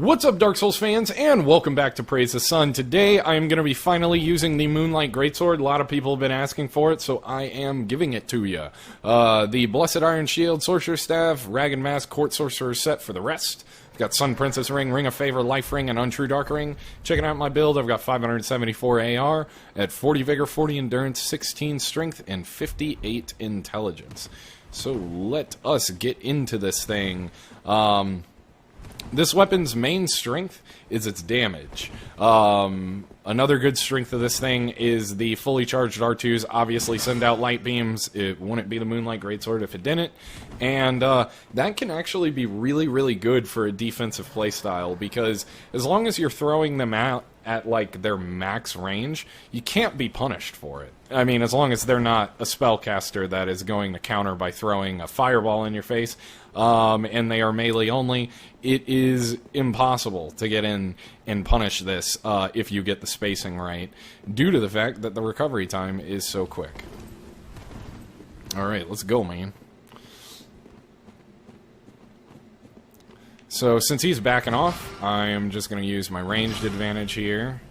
What's up, Dark Souls fans, and welcome back to Praise the Sun. Today, I am going to be finally using the Moonlight Greatsword. A lot of people have been asking for it, so I am giving it to you. The Blessed Iron Shield, Sorcerer's Staff, Ragged Mask, Court Sorcerer's Set for the rest. I've got Sun Princess Ring, Ring of Favor, Life Ring, and Untrue Dark Ring. Checking out my build, I've got 574 AR at 40 Vigor, 40 Endurance, 16 Strength, and 58 Intelligence. So let us get into this thing. This weapon's main strength is its damage. Another good strength of this thing is the fully charged R2s obviously send out light beams. It wouldn't be the Moonlight Greatsword if it didn't. And that can actually be really, really good for a defensive playstyle, because as long as you're throwing them out at like their max range, you can't be punished for it. I mean, as long as they're not a spellcaster that is going to counter by throwing a fireball in your face, and they are melee only, it is impossible to get in and punish this if you get the spacing right, due to the fact that the recovery time is so quick. Alright, let's go, man. So, since he's backing off, I am just going to use my ranged advantage here.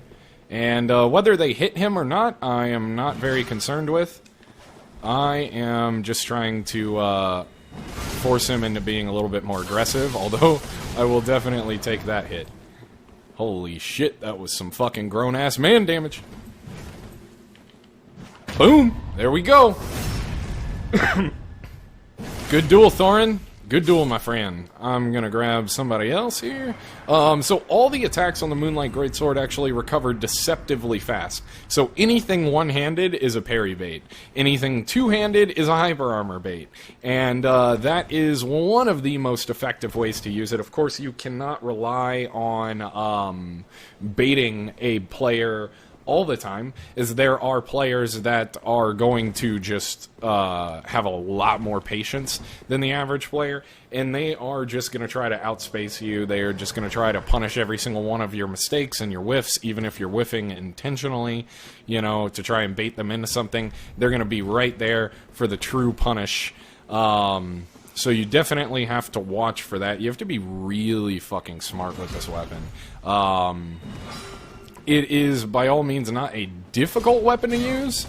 And whether they hit him or not, I am not very concerned with. I am just trying to force him into being a little bit more aggressive, although I will definitely take that hit. Holy shit, that was some fucking grown-ass man damage. Boom! There we go! Good duel, Thorin. Good duel, my friend. I'm gonna grab somebody else here. So all the attacks on the Moonlight Greatsword actually recover deceptively fast. So anything one-handed is a parry bait. Anything two-handed is a hyper armor bait. And that is one of the most effective ways to use it. Of course, you cannot rely on baiting a player all the time, as there are players that are going to just have a lot more patience than the average player, and they are just going to try to outspace you. They are just going to try to punish every single one of your mistakes and your whiffs, even if you're whiffing intentionally, you know, to try and bait them into something. They're going to be right there for the true punish. So you definitely have to watch for that. You have to be really fucking smart with this weapon. It is, by all means, not a difficult weapon to use,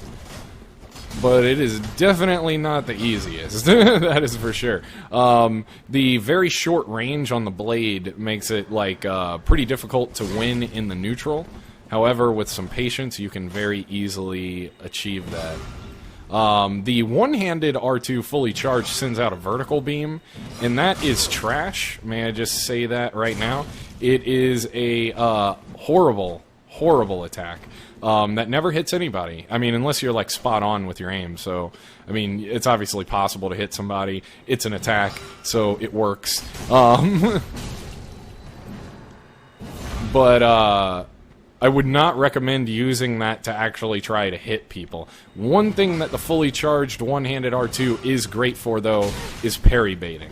but it is definitely not the easiest. That is for sure. The very short range on the blade makes it, like, pretty difficult to win in the neutral. However, with some patience, you can very easily achieve that. The one-handed R2 fully charged sends out a vertical beam, and that is trash. May I just say that right now? It is a horrible attack that never hits anybody. I mean, unless you're like spot on with your aim. So, I mean, it's obviously possible to hit somebody. It's an attack, so it works. But I would not recommend using that to actually try to hit people. One thing that the fully charged one-handed R2 is great for, though, is parry baiting.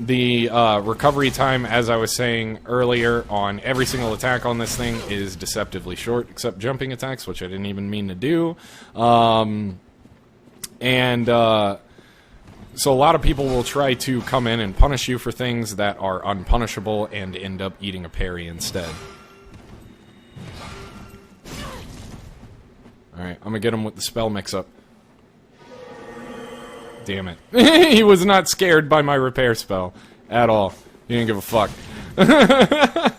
The recovery time, as I was saying earlier, on every single attack on this thing is deceptively short, except jumping attacks, which I didn't even mean to do. So a lot of people will try to come in and punish you for things that are unpunishable and end up eating a parry instead. Alright, I'm gonna get him with the spell mix-up. Damn it. He was not scared by my repair spell at all. He didn't give a fuck. I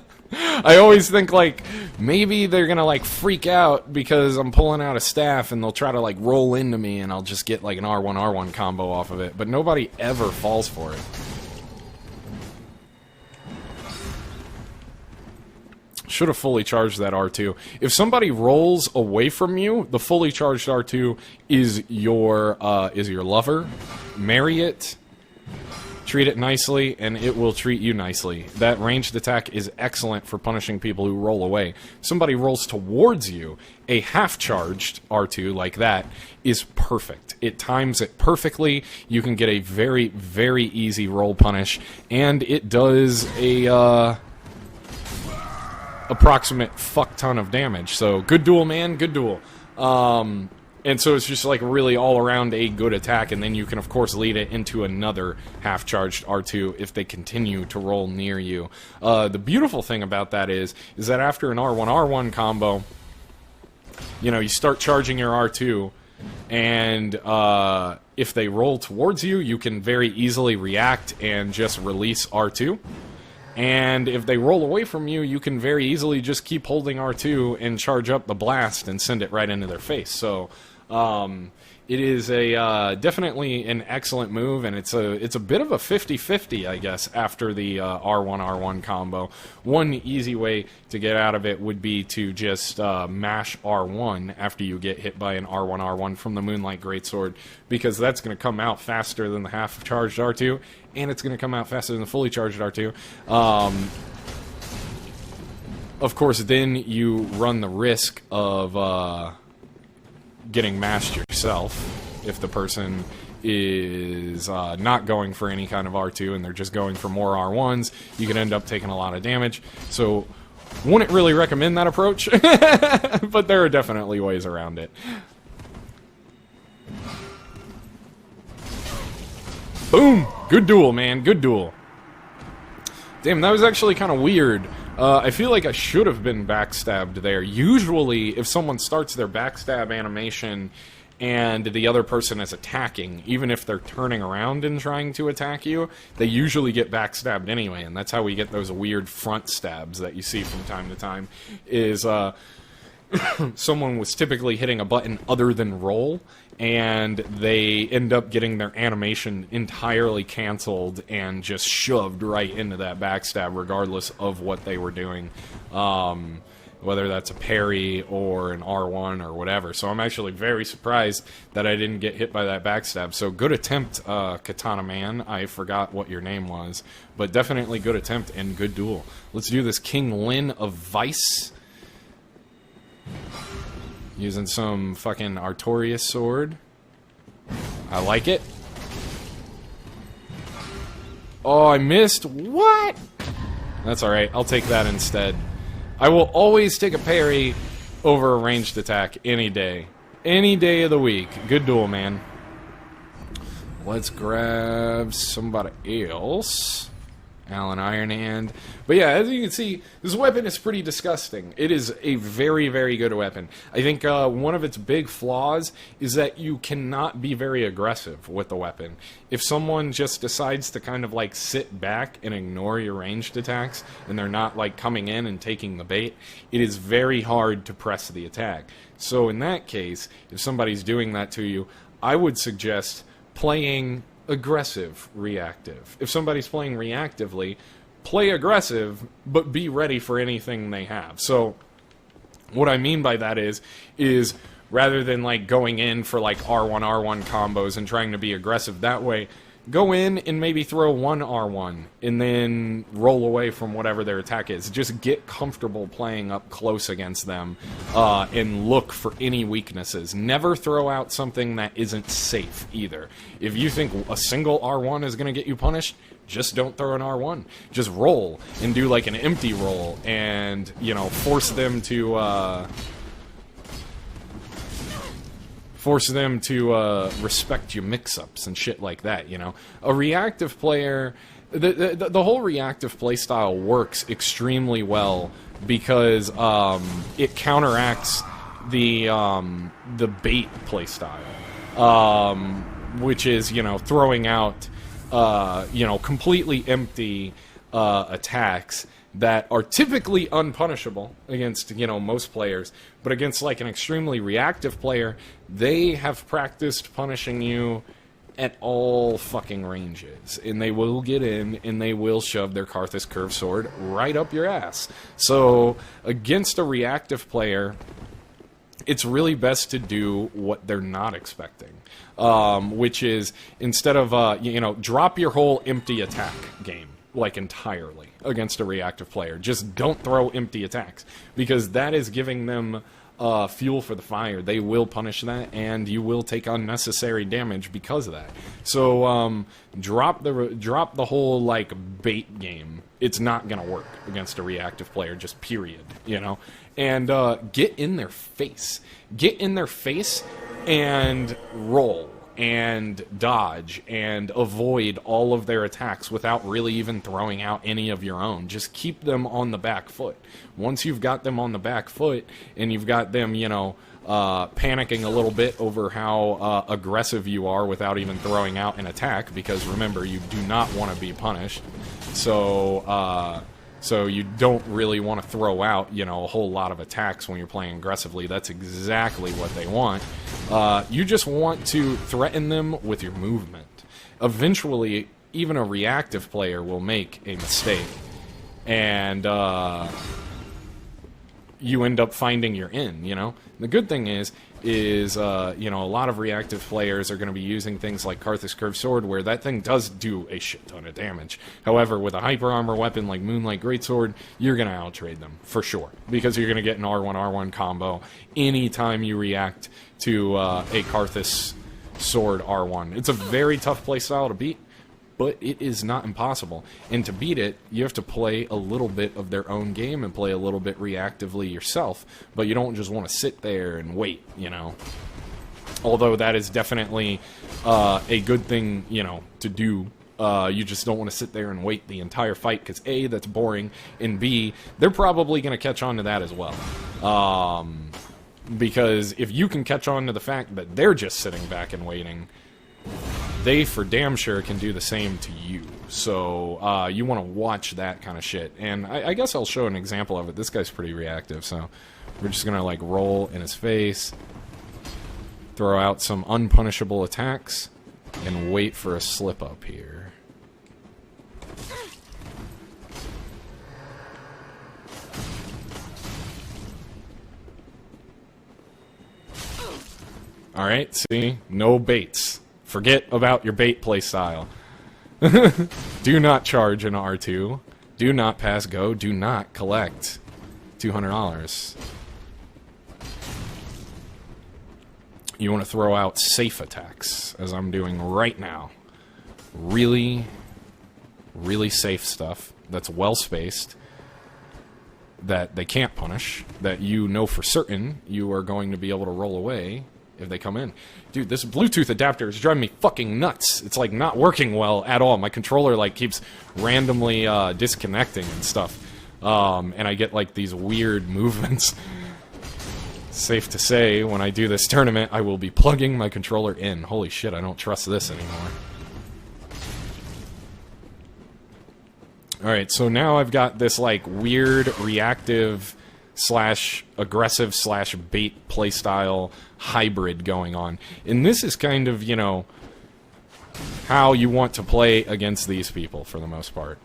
always think, like, maybe they're gonna, like, freak out because I'm pulling out a staff and they'll try to, like, roll into me and I'll just get, like, an R1 combo off of it. But nobody ever falls for it. Should have fully charged that R2. If somebody rolls away from you, the fully charged R2 is your lover. Marry it, treat it nicely, and it will treat you nicely. That ranged attack is excellent for punishing people who roll away. Somebody rolls towards you, a half-charged R2 like that is perfect. It times it perfectly. You can get a very, very easy roll punish, and it does a approximate fuck ton of damage. So good duel, man, good duel. And so it's just like really all around a good attack, and then you can of course lead it into another half-charged R2 if they continue to roll near you. The beautiful thing about that is that after an R1-R1 combo, you know, you start charging your R2, and if they roll towards you, you can very easily react and just release R2. And if they roll away from you, you can very easily just keep holding R2 and charge up the blast and send it right into their face. So it is a definitely an excellent move, and it's a bit of a 50-50, I guess, after the R1-R1 combo. One easy way to get out of it would be to just mash R1 after you get hit by an R1-R1 from the Moonlight Greatsword, because that's going to come out faster than the half-charged R2, and it's going to come out faster than the fully charged R2. Of course, then you run the risk of getting mashed yourself if the person is not going for any kind of R2 and they're just going for more R1s. You can end up taking a lot of damage. So, wouldn't really recommend that approach, but there are definitely ways around it. Boom! Good duel, man. Good duel. Damn, that was actually kind of weird. I feel like I should have been backstabbed there. Usually, if someone starts their backstab animation and the other person is attacking, even if they're turning around and trying to attack you, they usually get backstabbed anyway, and that's how we get those weird front stabs that you see from time to time, is someone was typically hitting a button other than roll, and they end up getting their animation entirely canceled and just shoved right into that backstab regardless of what they were doing, whether that's a parry or an R1 or whatever. So I'm actually very surprised that I didn't get hit by that backstab. So good attempt, Katana Man. I forgot what your name was, but definitely good attempt and good duel. Let's do this King Lin of Vice. Using some fucking Artorias sword. I like it. Oh, I missed. What? That's alright. I'll take that instead. I will always take a parry over a ranged attack any day. Any day of the week. Good duel, man. Let's grab somebody else. Alan Ironhand. But yeah, as you can see, this weapon is pretty disgusting. It is a very, very good weapon. I think one of its big flaws is that you cannot be very aggressive with the weapon. If someone just decides to kind of like sit back and ignore your ranged attacks, and they're not like coming in and taking the bait, it is very hard to press the attack. So in that case, if somebody's doing that to you, I would suggest playing aggressive reactive. If somebody's playing reactively, play aggressive, but be ready for anything they have. So what I mean by that is rather than like going in for like R1-R1 combos and trying to be aggressive that way, go in and maybe throw one R1 and then roll away from whatever their attack is. Just get comfortable playing up close against them and look for any weaknesses. Never throw out something that isn't safe either. If you think a single R1 is going to get you punished, just don't throw an R1. Just roll and do like an empty roll and, you know, force them to respect your mix-ups and shit like that, you know? A reactive player, the whole reactive playstyle works extremely well because it counteracts the bait playstyle, which is, you know, throwing out, you know, completely empty attacks that are typically unpunishable against, you know, most players, but against like an extremely reactive player, they have practiced punishing you at all fucking ranges, and they will get in and they will shove their Karthus curved sword right up your ass. So against a reactive player, it's really best to do what they're not expecting, which is instead of you know, drop your whole empty attack game like entirely against a reactive player. Just don't throw empty attacks, because that is giving them fuel for the fire. They will punish that, and you will take unnecessary damage because of that. So drop the whole like bait game. It's not gonna work against a reactive player, just period, you know. And get in their face. Get in their face and roll and dodge and avoid all of their attacks without really even throwing out any of your own. Just keep them on the back foot. Once you've got them on the back foot and you've got them, you know, panicking a little bit over how aggressive you are without even throwing out an attack, because remember, you do not want to be punished. So you don't really want to throw out, you know, a whole lot of attacks when you're playing aggressively. That's exactly what they want. You just want to threaten them with your movement. Eventually, even a reactive player will make a mistake, and you end up finding your in, you know? The good thing is you know, a lot of reactive players are going to be using things like Karthus Curved Sword, where that thing does do a shit ton of damage. However, with a hyper armor weapon like Moonlight Greatsword, you're going to outtrade them, for sure, because you're going to get an R1-R1 combo anytime you react to a Karthus Sword R1. It's a very tough playstyle to beat, but it is not impossible. And to beat it, you have to play a little bit of their own game and play a little bit reactively yourself, but you don't just want to sit there and wait, you know. Although that is definitely a good thing, you know, to do. You just don't want to sit there and wait the entire fight, because A, that's boring, and B, they're probably going to catch on to that as well. Because if you can catch on to the fact that they're just sitting back and waiting, they for damn sure can do the same to you. So you want to watch that kind of shit. And I guess I'll show an example of it. This guy's pretty reactive, so we're just going to like roll in his face, throw out some unpunishable attacks, and wait for a slip up here. Alright, see? No baits. Forget about your bait playstyle. Do not charge an R2. Do not pass go. Do not collect $200. You want to throw out safe attacks, as I'm doing right now. Really, really safe stuff that's well-spaced, that they can't punish, that you know for certain you are going to be able to roll away if they come in. Dude, this Bluetooth adapter is driving me fucking nuts. It's like not working well at all. My controller like keeps randomly disconnecting and stuff. And I get like these weird movements. Safe to say, when I do this tournament, I will be plugging my controller in. Holy shit, I don't trust this anymore. Alright, so now I've got this like weird reactive slash aggressive slash bait playstyle hybrid going on. And this is kind of, you know, how you want to play against these people for the most part.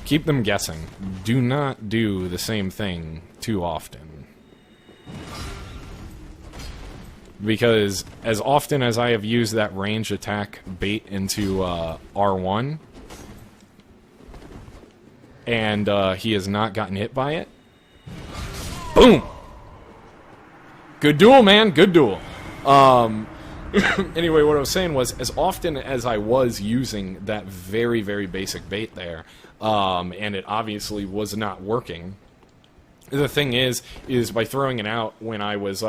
Keep them guessing. Do not do the same thing too often. Because as often as I have used that range attack bait into R1, and he has not gotten hit by it, boom! Good duel, man. Good duel. Anyway, what I was saying was, as often as I was using that very, very basic bait there, and it obviously was not working, the thing is by throwing it out when I was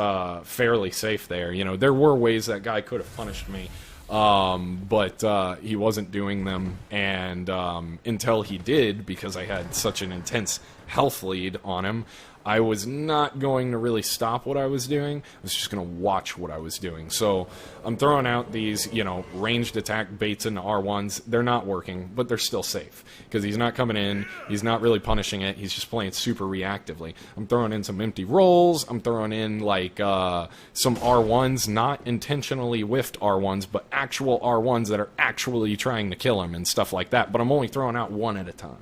fairly safe there, you know, there were ways that guy could have punished me, but he wasn't doing them, and until he did, because I had such an intense health lead on him, I was not going to really stop what I was doing. I was just going to watch what I was doing. So I'm throwing out these, you know, ranged attack baits into R1s. They're not working, but they're still safe, because he's not coming in. He's not really punishing it. He's just playing super reactively. I'm throwing in some empty rolls. I'm throwing in, like, some R1s, not intentionally whiffed R1s, but actual R1s that are actually trying to kill him and stuff like that. But I'm only throwing out one at a time.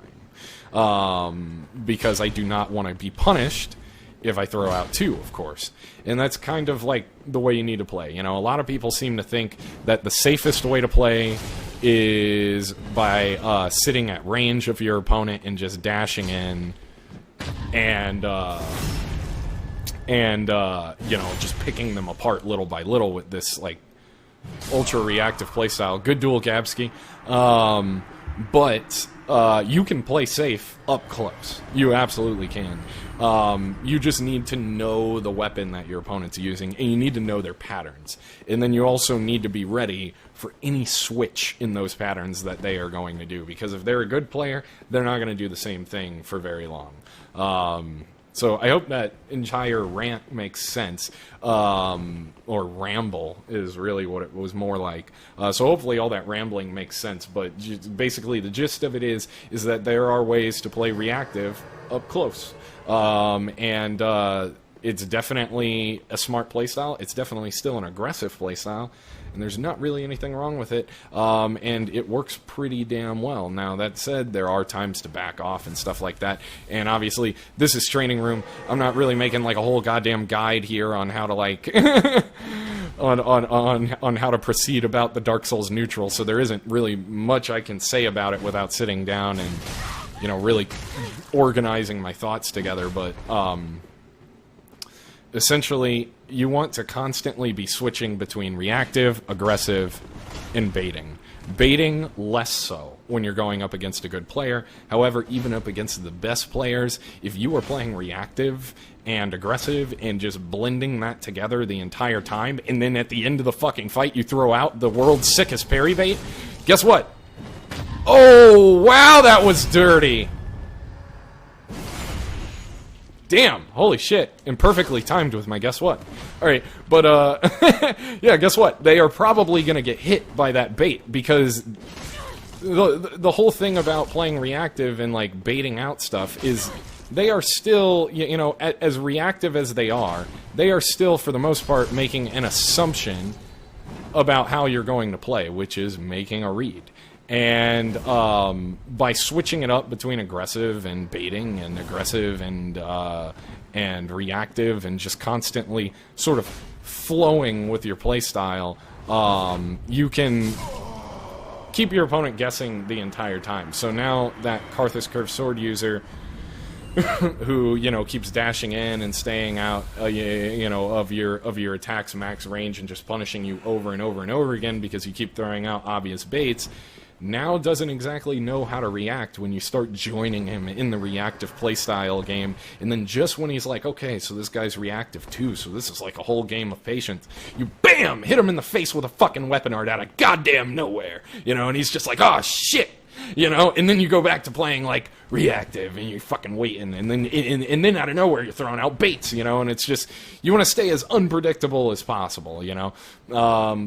Because I do not want to be punished if I throw out two, of course. And that's kind of like the way you need to play. You know, a lot of people seem to think that the safest way to play is by sitting at range of your opponent and just dashing in and you know, just picking them apart little by little with this, like, ultra reactive playstyle. Good duel, Gabsky. but you can play safe up close. You absolutely can. You just need to know the weapon that your opponent's using, and you need to know their patterns. And then you also need to be ready for any switch in those patterns that they are going to do, because if they're a good player, they're not going to do the same thing for very long. So I hope that entire rant makes sense, or ramble is really what it was more like. So hopefully all that rambling makes sense, but basically the gist of it is that there are ways to play reactive up close. It's definitely a smart playstyle. It's definitely still an aggressive playstyle, and there's not really anything wrong with it, and it works pretty damn well. Now, that said, there are times to back off and stuff like that, and obviously, this is Training Room. I'm not really making, like, a whole goddamn guide here on how to, like, on how to proceed about the Dark Souls neutral, so there isn't really much I can say about it without sitting down and, you know, really organizing my thoughts together, but, essentially, you want to constantly be switching between reactive, aggressive, and baiting. Baiting, less so when you're going up against a good player. However, even up against the best players, if you are playing reactive and aggressive and just blending that together the entire time, and then at the end of the fucking fight you throw out the world's sickest parry bait, guess what? Oh, wow, that was dirty! Damn, holy shit, and perfectly timed with my guess what. Alright, but, yeah, guess what? They are probably gonna get hit by that bait, because the whole thing about playing reactive and, like, baiting out stuff is they are still, you know, as reactive as they are still, for the most part, making an assumption about how you're going to play, which is making a read. And by switching it up between aggressive and baiting, and aggressive and reactive, and just constantly sort of flowing with your playstyle, you can keep your opponent guessing the entire time. So now that Karthus Curved Sword user, who, you know, keeps dashing in and staying out, you know, of your attack's max range and just punishing you over and over and over again because you keep throwing out obvious baits, now doesn't exactly know how to react when you start joining him in the reactive playstyle game, and then just when he's like, okay, so this guy's reactive too, so this is like a whole game of patience, you BAM! Hit him in the face with a fucking weapon art out of goddamn nowhere, you know, and he's just like, oh shit! You know, and then you go back to playing, like, reactive, and you're fucking waiting, and then out of nowhere you're throwing out baits, you know, and it's just, you want to stay as unpredictable as possible, you know.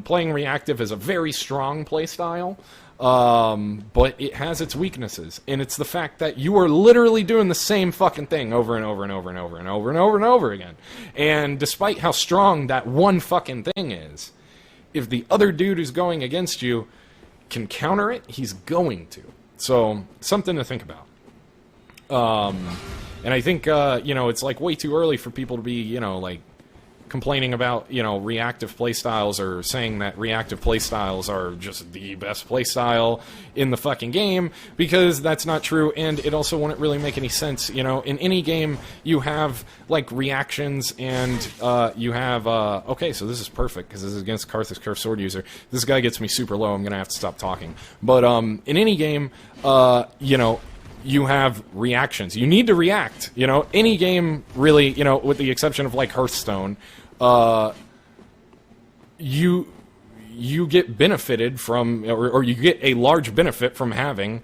Playing reactive is a very strong playstyle, but it has its weaknesses, and it's the fact that you are literally doing the same fucking thing over and over and over and over and over and over and over again. And despite how strong that one fucking thing is, if the other dude who's going against you can counter it, he's going to. So, something to think about. And I think, you know, it's like way too early for people to be, you know, like, complaining about, you know, reactive playstyles, or saying that reactive playstyles are just the best playstyle in the fucking game, because that's not true, and it also wouldn't really make any sense. You know, in any game, you have, like, reactions, and you have, okay, so this is perfect, because this is against Karthus Curved Sword user. This guy gets me super low, I'm gonna have to stop talking. But, in any game, you know, you have reactions. You need to react, you know. Any game, really, you know, with the exception of, like, Hearthstone, you get benefited from, or you get a large benefit from having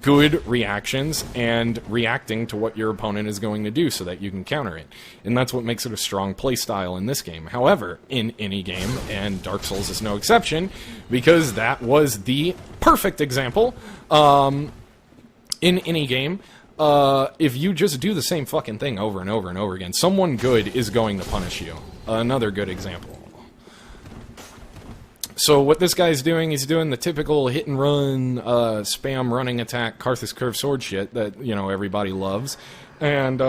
good reactions and reacting to what your opponent is going to do so that you can counter it. And that's what makes it a strong playstyle in this game. However, in any game, and Dark Souls is no exception, because that was the perfect example, in any game, if you just do the same fucking thing over and over and over again, someone good is going to punish you. Another good example. So what this guy's doing, he's doing the typical hit and run, spam running attack, Karthus Curved Sword shit that, you know, everybody loves. And,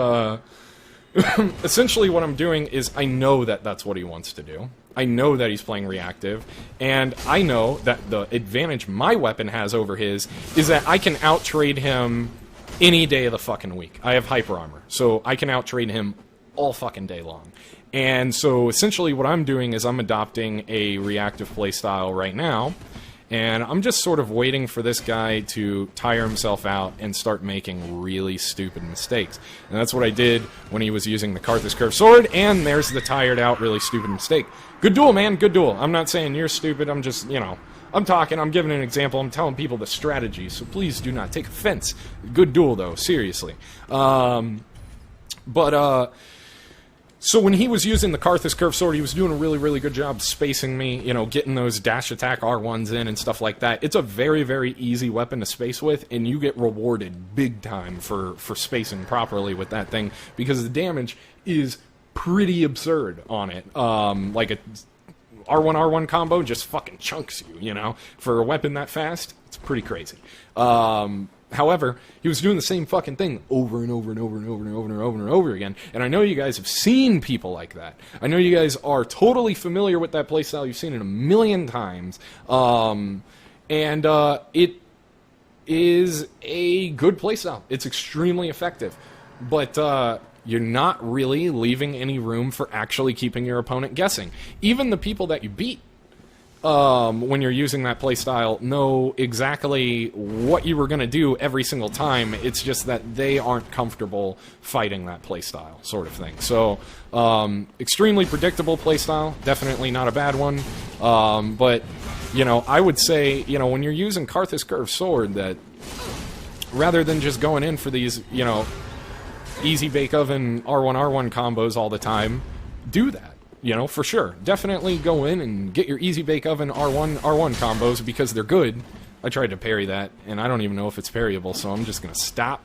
essentially what I'm doing is I know that that's what he wants to do. I know that he's playing reactive, and I know that the advantage my weapon has over his is that I can out-trade him any day of the fucking week. I have hyper armor, so I can out-trade him all fucking day long. And so essentially what I'm doing is I'm adopting a reactive playstyle right now, And I'm just sort of waiting for this guy to tire himself out and start making really stupid mistakes. And that's what I did when he was using the Karthus Curved Sword, and there's the tired out, really stupid mistake. Good duel, man, good duel. I'm not saying you're stupid, I'm just, you know, I'm talking, I'm giving an example, I'm telling people the strategy, so please do not take offense. Good duel, though, seriously. So when he was using the Karthus Curved Sword, he was doing a really, really good job spacing me, you know, getting those dash attack R1s in and stuff like that. It's a very, very easy weapon to space with, and you get rewarded big time for spacing properly with that thing, because the damage is pretty absurd on it. Like a R1 combo just fucking chunks you, you know? For a weapon that fast, it's pretty crazy. However, he was doing the same fucking thing over and over and over and over and over and over and over again. And I know you guys have seen people like that. I know you guys are totally familiar with that playstyle. You've seen it a million times. It is a good playstyle. It's extremely effective. But you're not really leaving any room for actually keeping your opponent guessing. Even the people that you beat, when you're using that playstyle, know exactly what you were going to do every single time. It's just that they aren't comfortable fighting that playstyle, sort of thing. So, extremely predictable playstyle. Definitely not a bad one. But, you know, I would say, you know, when you're using Karthus Curved Sword, that rather than just going in for these, you know, easy bake oven R1 combos all the time, do that. You know, for sure. Definitely go in and get your easy bake oven R1 combos, because they're good. I tried to parry that, and I don't even know if it's parryable, so I'm just going to stop.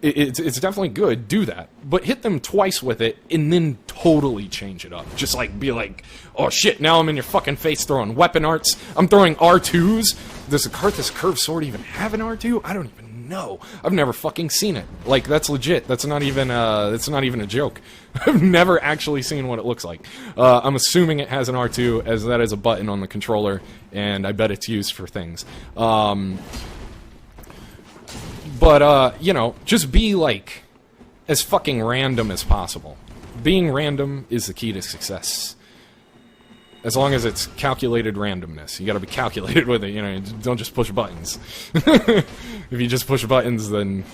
It's definitely good. Do that. But hit them twice with it, and then totally change it up. Just, like, be like, oh, shit, now I'm in your fucking face throwing weapon arts. I'm throwing R2s. Does the Karthus Curved Sword even have an R2? I don't even know. I've never fucking seen it. Like, that's legit. That's not even a joke. I've never actually seen what it looks like. I'm assuming it has an R2, as that is a button on the controller, and I bet it's used for things. You know, just be, like, as fucking random as possible. Being random is the key to success. As long as it's calculated randomness. You gotta be calculated with it, you know, don't just push buttons. If you just push buttons, then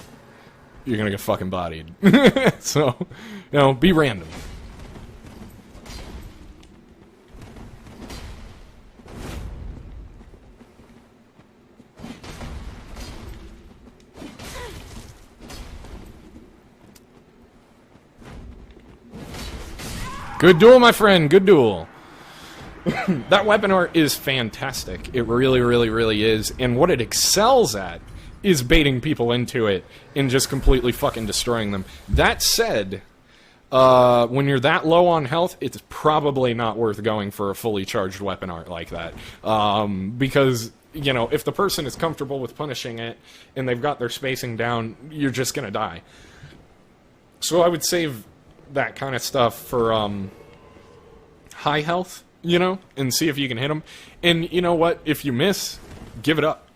you're gonna get fucking bodied. So, you know, be random. Good duel, my friend, good duel. That weapon art is fantastic. It really, really, really is. And what it excels at is baiting people into it and just completely fucking destroying them. That said, when you're that low on health, it's probably not worth going for a fully charged weapon art like that. Because, you know, if the person is comfortable with punishing it and they've got their spacing down, you're just gonna die. So I would save that kind of stuff for high health, you know, and see if you can hit them. And you know what? If you miss, give it up.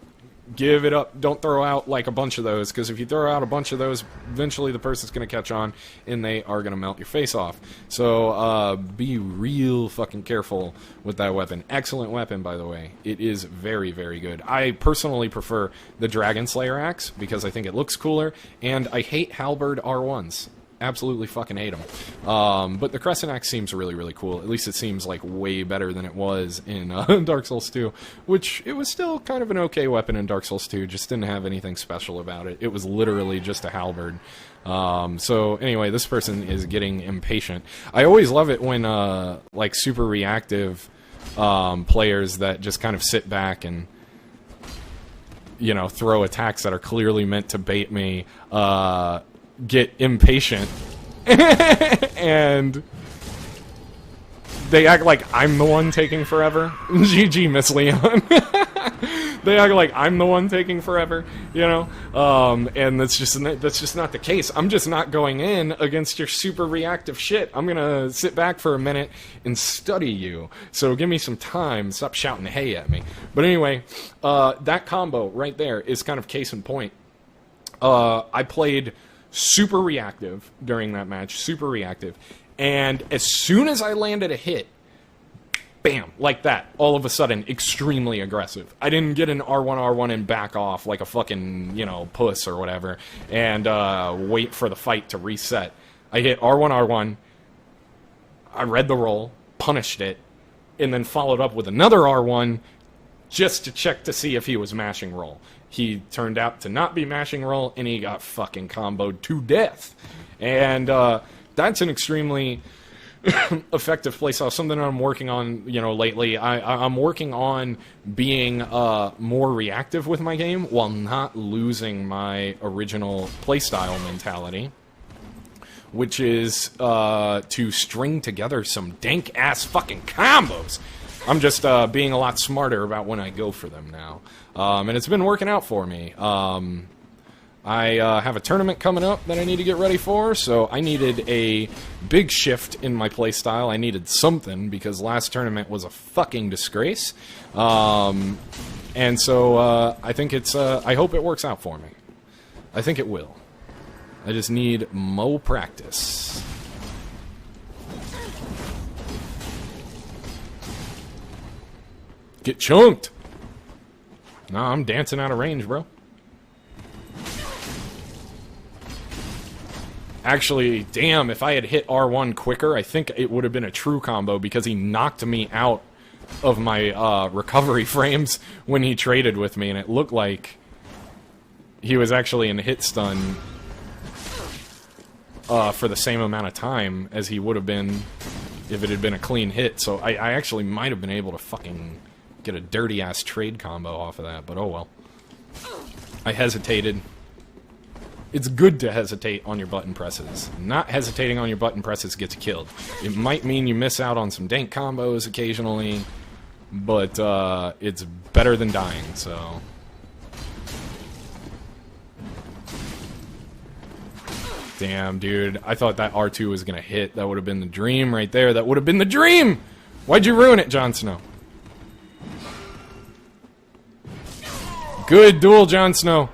Give it up. Don't throw out like a bunch of those, because if you throw out a bunch of those, eventually the person's going to catch on and they are going to melt your face off. So be real fucking careful with that weapon. Excellent weapon, by the way. It is very, very good. I personally prefer the Dragon Slayer axe because I think it looks cooler, and I hate halberd R1s. Absolutely fucking hate them. But the Crescent Axe seems really, really cool. At least it seems like way better than it was in Dark Souls 2, which it was still kind of an okay weapon in Dark Souls 2, just didn't have anything special about it. It was literally just a halberd. So anyway, this person is getting impatient. I always love it when like super reactive players that just kind of sit back and, you know, throw attacks that are clearly meant to bait me, get impatient and they act like I'm the one taking forever. GG, Miss Leon. They act like I'm the one taking forever, you know, and that's just not the case. I'm just not going in against your super reactive shit. I'm gonna sit back for a minute and study you. So give me some time. Stop shouting hey at me. But anyway, that combo right there is kind of case in point. I played super reactive during that match, super reactive, and as soon as I landed a hit, bam, like that, all of a sudden, extremely aggressive. I didn't get an R1 and back off like a fucking, you know, puss or whatever, and wait for the fight to reset. I hit R1, I read the roll, punished it, and then followed up with another R1 just to check to see if he was mashing roll. He turned out to not be mashing roll, and he got fucking comboed to death. And that's an extremely effective playstyle, something I'm working on, you know, lately. I'm working on being more reactive with my game while not losing my original playstyle mentality, which is to string together some dank-ass fucking combos. I'm just being a lot smarter about when I go for them now. And it's been working out for me. I have a tournament coming up that I need to get ready for, so I needed a big shift in my playstyle. I needed something, because last tournament was a fucking disgrace. And so I think it's... I hope it works out for me. I think it will. I just need more practice. Get chunked! Nah, I'm dancing out of range, bro. Actually, damn, if I had hit R1 quicker, I think it would have been a true combo, because he knocked me out of my recovery frames when he traded with me, and it looked like he was actually in hit stun for the same amount of time as he would have been if it had been a clean hit. So I actually might have been able to fucking get a dirty-ass trade combo off of that, but oh well. I hesitated. It's good to hesitate on your button presses. Not hesitating on your button presses gets you killed. It might mean you miss out on some dank combos occasionally, but it's better than dying, so... Damn, dude. I thought that R2 was gonna hit. That would have been the dream right there. That would have been the dream! Why'd you ruin it, Jon Snow? Good duel, Jon Snow.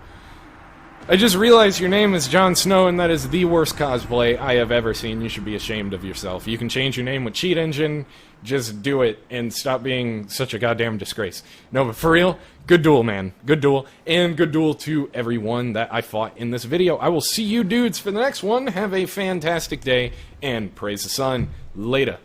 I just realized your name is Jon Snow, and that is the worst cosplay I have ever seen. You should be ashamed of yourself. You can change your name with Cheat Engine. Just do it, and stop being such a goddamn disgrace. No, but for real, good duel, man. Good duel, and good duel to everyone that I fought in this video. I will see you dudes for the next one. Have a fantastic day, and praise the sun. Later.